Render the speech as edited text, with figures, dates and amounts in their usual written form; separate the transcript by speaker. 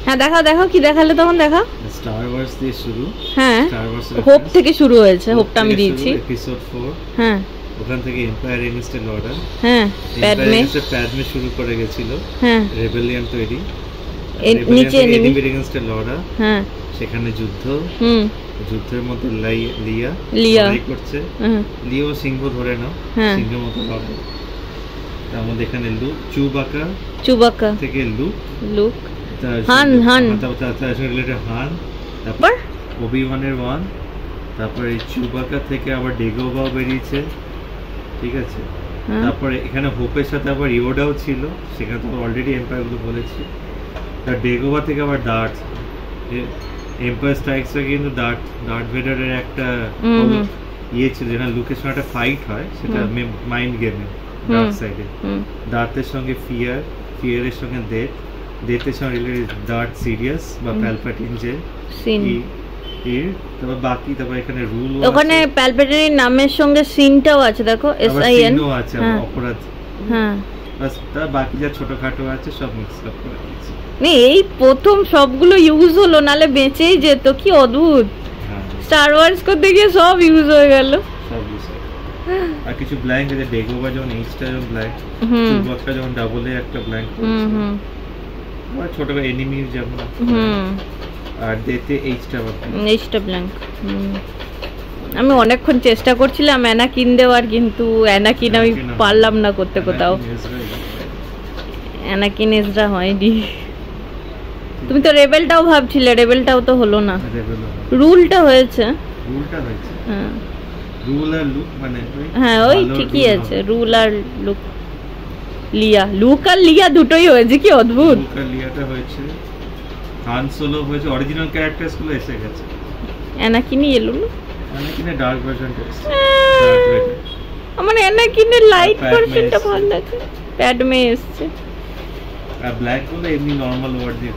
Speaker 1: হ্যাঁ দেখাও দেখাও, কি দেখালে তখন দেখাও।
Speaker 2: স্টার ওয়ার্স দিয়ে শুরু।
Speaker 1: হ্যাঁ
Speaker 2: স্টার ওয়ার্স
Speaker 1: হোপ থেকে শুরু হয়েছে, হোপটা আমি দিয়েছি।
Speaker 2: এপিসোড 4।
Speaker 1: হ্যাঁ
Speaker 2: ওখান থেকে এম্পায়ার এগেইনস্ট অর্ডার।
Speaker 1: হ্যাঁ
Speaker 2: প্যাডমে শুরু করে গেছিল।
Speaker 1: হ্যাঁ
Speaker 2: রেবেলিয়ন তৈরি,
Speaker 1: নিচে এনিমি
Speaker 2: এগেইনস্ট লড়া।
Speaker 1: হ্যাঁ
Speaker 2: সেখানে যুদ্ধ, যুদ্ধের মধ্যে লিয়া লড়াই করছে। লিও সিংহ ধরে নাও, সিংহের মতো লড়াই। তার মধ্যে এখানে লুক, চুবাকা থেকে লুক,
Speaker 1: হান
Speaker 2: তার রিলেটেড হান, তারপর ওবি-ওয়ানের ওয়ান, তারপরে চুবাকা থেকে আবার ডেগোবাও বেরিয়েছে, ঠিক আছে। তারপরে এখানে হোপের সাথে আবার ইওডাও ছিল, সেখানে তো অলরেডি এম্পায়ার গুলো বলেছি। তার ডেগোবা থেকে আবার ডার্ট, এম্পায়ার স্ট্রাইকসে কিন্তু ডার্ট ভেডারের একটা ইয়ে ছিল, যেখানে লুকের সঙ্গে একটা ফাইট হয়, সেটা মাইন্ড গেমে ডার্ক সাইডে। ডার্টের সঙ্গে ফিয়ারের সঙ্গে ডেথের সঙ্গে রিলেটেড ডার্ট সিরিয়াস বা প্যালপাটিন যে সিন। তারপর বাকি তারপর এখানে রুল,
Speaker 1: ওখানে প্যালপাটিনের নামের সঙ্গে সিনটাও আছে, দেখো SIN
Speaker 2: আছে, অপরাধ। বাস তার বাকি যা ছোটখাটো আছে সব মিক্স আপ করে দিয়েছি।
Speaker 1: এই প্রথম সবগুলো ইউজ হলো, নালে বেঁচেই যেত। কি অদ্ভুত, স্টার ওয়ার্স করতে গিয়ে সব ইউজ হয়ে গেল,
Speaker 2: সব ইউজ। আর কিছু ব্ল্যাঙ্ক আছে, ডেগোবা যেমন এইচটা যেমন ব্ল্যাঙ্ক, চুবাকা যেমন ডাবল এ একটা ব্ল্যাঙ্ক, আর ছোট এনিমি যেমন, আর ডেতে এইচটা ব্ল্যাঙ্ক।
Speaker 1: আমি অনেকক্ষণ চেষ্টা করছিলাম অ্যানাকিন দেওয়ার, কিন্তু অ্যানাকিন আমি পারলাম না করতে কোথাও। অ্যানাকিন এজরা হয়নি। তুমি তো রেবেলটাও ভাবছিলে, রেবেলটাও তো হলো না। রুলটা হয়েছে। হ্যাঁ
Speaker 2: রুল আর লুক, মানে
Speaker 1: হ্যাঁ ওই ঠিকই আছে, রুল আর লুক। লুক আর লিয়া দুটোই হয়েছে, কি অদ্ভুত।
Speaker 2: লুক আর লিয়াটা হয়েছে, হান সোলো হয়েছে, অরিজিনাল ক্যারেক্টারস গুলো এসে গেছে।
Speaker 1: অ্যানাকিনই এলো না,
Speaker 2: অ্যানাকিনের ডার্ক ভার্সনটা এসেছে।
Speaker 1: আমার অ্যানাকিনের লাইট ভার্সনটা ভালো লাগে, প্যাডমে এসেছে।
Speaker 2: আর ব্ল্যাক গুলো এমনি নরমাল ওয়ার্ড দিয়ে।